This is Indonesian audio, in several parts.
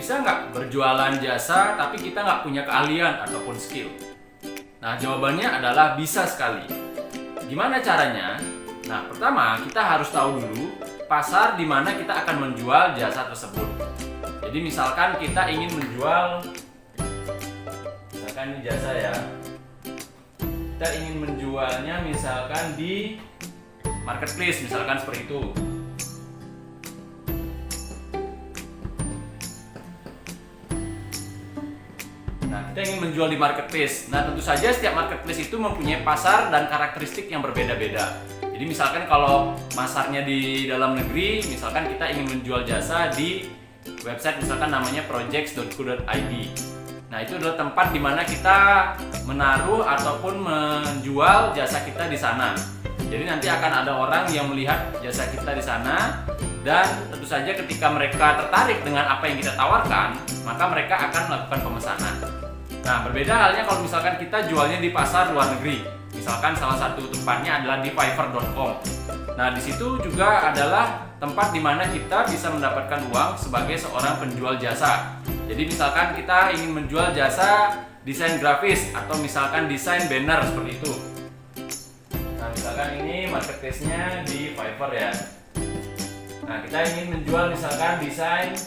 bisa nggak berjualan jasa tapi kita nggak punya keahlian ataupun skill? Nah, jawabannya adalah bisa sekali. Gimana caranya? Nah, pertama kita harus tahu dulu pasar di mana kita akan menjual jasa tersebut. Jadi misalkan kita ingin menjual, misalkan ini jasa ya, kita ingin menjualnya misalkan di marketplace, misalkan seperti itu. Nah, kita ingin menjual di marketplace. Nah, tentu saja setiap marketplace itu mempunyai pasar dan karakteristik yang berbeda-beda. Jadi misalkan kalau pasarnya di dalam negeri, misalkan kita ingin menjual jasa di website misalkan namanya projects.co.id. Nah, itu adalah tempat di mana kita menaruh ataupun menjual jasa kita di sana. Jadi nanti akan ada orang yang melihat jasa kita di sana, dan tentu saja ketika mereka tertarik dengan apa yang kita tawarkan, maka mereka akan melakukan pemesanan. Nah, berbeda halnya kalau misalkan kita jualnya di pasar luar negeri. Misalkan salah satu tempatnya adalah di fiverr.com. Nah, di situ juga adalah tempat di mana kita bisa mendapatkan uang sebagai seorang penjual jasa. Jadi misalkan kita ingin menjual jasa desain grafis atau misalkan desain banner seperti itu. Nah, misalkan ini marketplace-nya di Fiverr ya. Nah, kita ingin menjual misalkan desain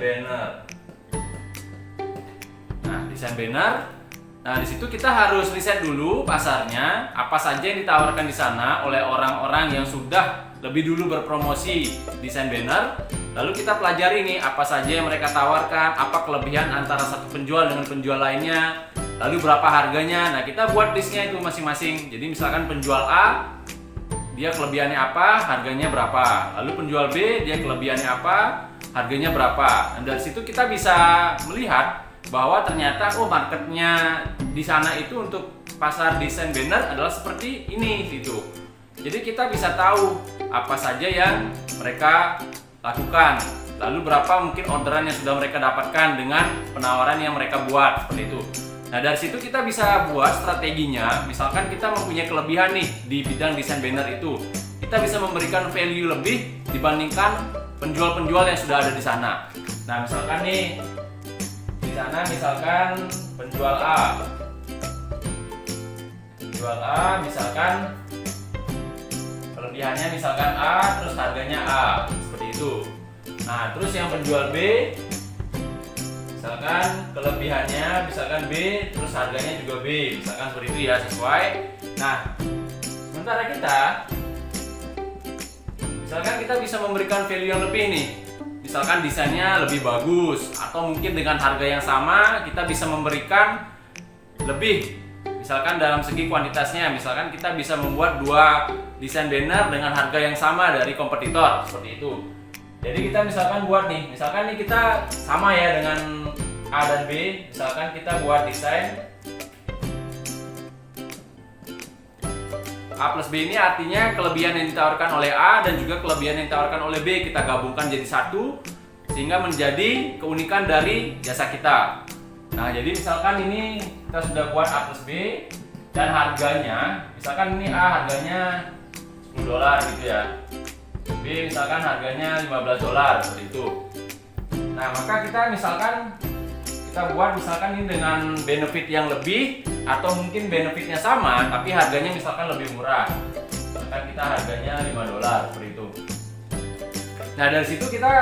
banner. Nah, desain banner. Nah, di situ kita harus riset dulu pasarnya, apa saja yang ditawarkan di sana oleh orang-orang yang sudah lebih dulu berpromosi desain banner. Lalu kita pelajari nih apa saja yang mereka tawarkan, apa kelebihan antara satu penjual dengan penjual lainnya, lalu berapa harganya. Nah, kita buat listnya itu masing-masing. Jadi misalkan penjual A, dia kelebihannya apa, harganya berapa. Lalu penjual B, dia kelebihannya apa, harganya berapa. Dan dari situ kita bisa melihat bahwa ternyata marketnya di sana itu untuk pasar desain banner adalah seperti ini gitu. Jadi kita bisa tahu apa saja yang mereka lakukan, lalu berapa mungkin orderan yang sudah mereka dapatkan dengan penawaran yang mereka buat seperti itu. Nah, dari situ kita bisa buat strateginya. Misalkan kita mempunyai kelebihan nih di bidang desain banner itu, kita bisa memberikan value lebih dibandingkan penjual-penjual yang sudah ada di sana. Nah, misalkan nih di sana misalkan penjual A misalkan kelebihannya misalkan A, terus harganya A seperti itu. Nah, terus yang penjual B misalkan kelebihannya misalkan B, terus harganya juga B, misalkan seperti itu ya, sesuai. Nah, sementara misalkan kita bisa memberikan value yang lebih nih. Misalkan desainnya lebih bagus, atau mungkin dengan harga yang sama kita bisa memberikan lebih. Misalkan dalam segi kuantitasnya, misalkan kita bisa membuat 2 desain banner dengan harga yang sama dari kompetitor seperti itu. Jadi kita misalkan buat nih, misalkan nih kita sama ya dengan A dan B. Misalkan kita buat desain A plus B, ini artinya kelebihan yang ditawarkan oleh A dan juga kelebihan yang ditawarkan oleh B kita gabungkan jadi satu, sehingga menjadi keunikan dari jasa kita. Nah, jadi misalkan ini kita sudah buat A plus B dan harganya, misalkan ini A harganya $10 gitu ya, B misalkan harganya $15 seperti itu. Nah, maka kita buat misalkan ini dengan benefit yang lebih, atau mungkin benefitnya sama tapi harganya misalkan lebih murah. Misalkan kita harganya $5 seperti itu. Nah, dari situ kita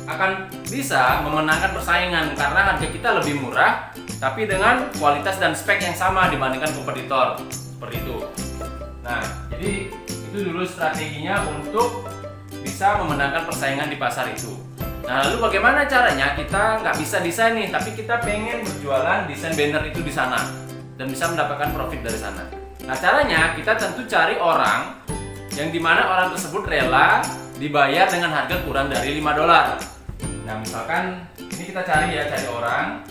akan bisa memenangkan persaingan karena harga kita lebih murah tapi dengan kualitas dan spek yang sama dibandingkan kompetitor seperti itu. Nah, jadi itu dulu strateginya untuk bisa memenangkan persaingan di pasar itu. Nah, lalu bagaimana caranya? Kita nggak bisa desain nih, tapi kita pengen berjualan desain banner itu di sana dan bisa mendapatkan profit dari sana. Nah, caranya kita tentu cari orang yang dimana orang tersebut rela dibayar dengan harga kurang dari $5. Nah, misalkan ini kita cari orang.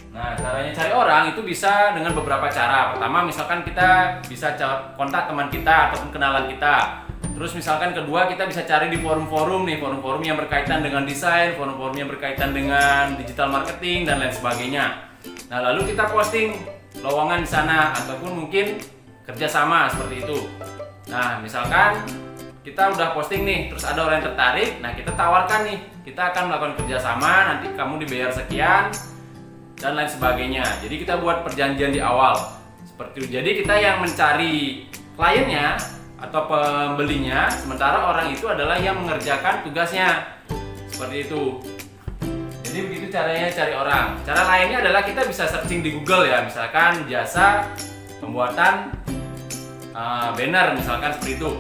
Nah, caranya cari orang itu bisa dengan beberapa cara. Pertama, misalkan kita bisa kontak teman kita ataupun kenalan kita. Terus misalkan kedua, kita bisa cari di forum-forum nih, forum-forum yang berkaitan dengan desain, forum-forum yang berkaitan dengan digital marketing dan lain sebagainya. Nah, lalu kita posting lowongan di sana ataupun mungkin kerjasama seperti itu. Nah, misalkan kita udah posting nih, terus ada orang yang tertarik, nah kita tawarkan nih, kita akan melakukan kerjasama, nanti kamu dibayar sekian dan lain sebagainya. Jadi kita buat perjanjian di awal seperti itu. Jadi kita yang mencari kliennya atau pembelinya, sementara orang itu adalah yang mengerjakan tugasnya seperti itu. Jadi begitu caranya cari orang. Cara lainnya adalah kita bisa searching di Google ya, misalkan jasa pembuatan banner misalkan seperti itu.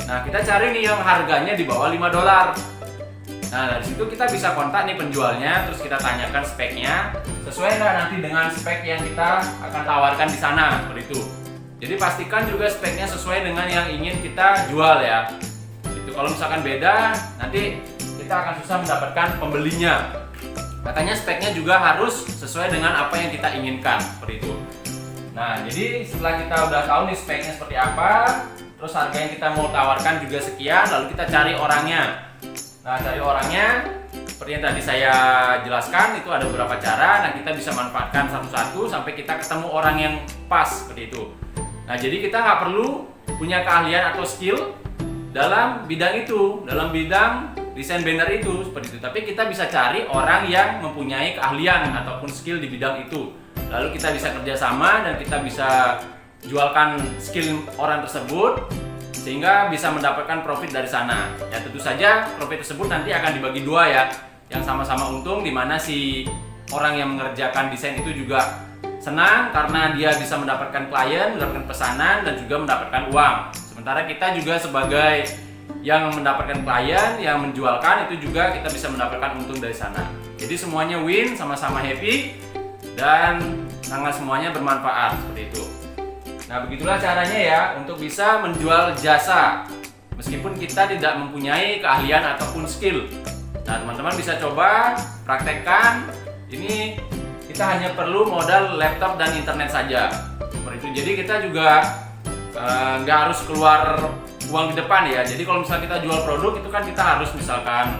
Nah kita cari nih yang harganya di bawah $5. Nah dari situ kita bisa kontak nih penjualnya, terus kita tanyakan speknya sesuai nggak nanti dengan spek yang kita akan tawarkan di sana seperti itu. Jadi pastikan juga speknya sesuai dengan yang ingin kita jual ya. Itu kalau misalkan beda, nanti kita akan susah mendapatkan pembelinya. Makanya speknya juga harus sesuai dengan apa yang kita inginkan seperti itu. Nah jadi setelah kita udah tahu nih speknya seperti apa, terus harga yang kita mau tawarkan juga sekian, lalu kita cari orangnya. Nah cari orangnya seperti yang tadi saya jelaskan, itu ada beberapa cara. Nah kita bisa manfaatkan satu-satu sampai kita ketemu orang yang pas seperti itu. Nah jadi kita nggak perlu punya keahlian atau skill dalam bidang itu, dalam bidang desain banner itu seperti itu. Tapi kita bisa cari orang yang mempunyai keahlian ataupun skill di bidang itu. Lalu kita bisa kerjasama dan kita bisa jualkan skill orang tersebut sehingga bisa mendapatkan profit dari sana. Ya tentu saja profit tersebut nanti akan dibagi dua ya, yang sama-sama untung, di mana si orang yang mengerjakan desain itu juga senang karena dia bisa mendapatkan klien, mendapatkan pesanan dan juga mendapatkan uang. Sementara kita juga sebagai yang mendapatkan klien, yang menjualkan, itu juga kita bisa mendapatkan untung dari sana. Jadi semuanya win, sama-sama happy dan sangat semuanya bermanfaat seperti itu. Nah begitulah caranya ya untuk bisa menjual jasa meskipun kita tidak mempunyai keahlian ataupun skill. Nah teman-teman bisa coba praktekkan. Ini kita hanya perlu modal laptop dan internet saja seperti itu. Jadi kita juga nggak harus keluar uang di depan ya. Jadi kalau misalnya kita jual produk itu kan kita harus misalkan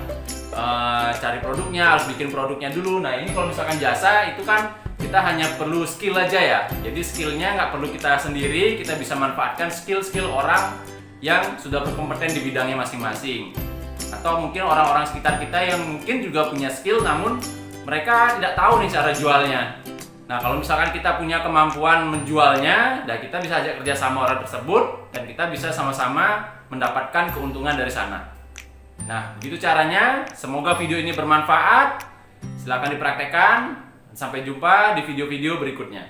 cari produknya, harus bikin produknya dulu. Nah ini kalau misalkan jasa itu kan kita hanya perlu skill aja ya. Jadi skillnya nggak perlu kita sendiri, kita bisa manfaatkan skill-skill orang yang sudah berkompeten di bidangnya masing-masing. Atau mungkin orang-orang sekitar kita yang mungkin juga punya skill namun mereka tidak tahu nih cara jualnya. Nah kalau misalkan kita punya kemampuan menjualnya, dan kita bisa ajak kerja sama orang tersebut dan kita bisa sama-sama mendapatkan keuntungan dari sana. Nah begitu caranya. Semoga video ini bermanfaat. Silahkan dipraktekkan. Sampai jumpa di video-video berikutnya.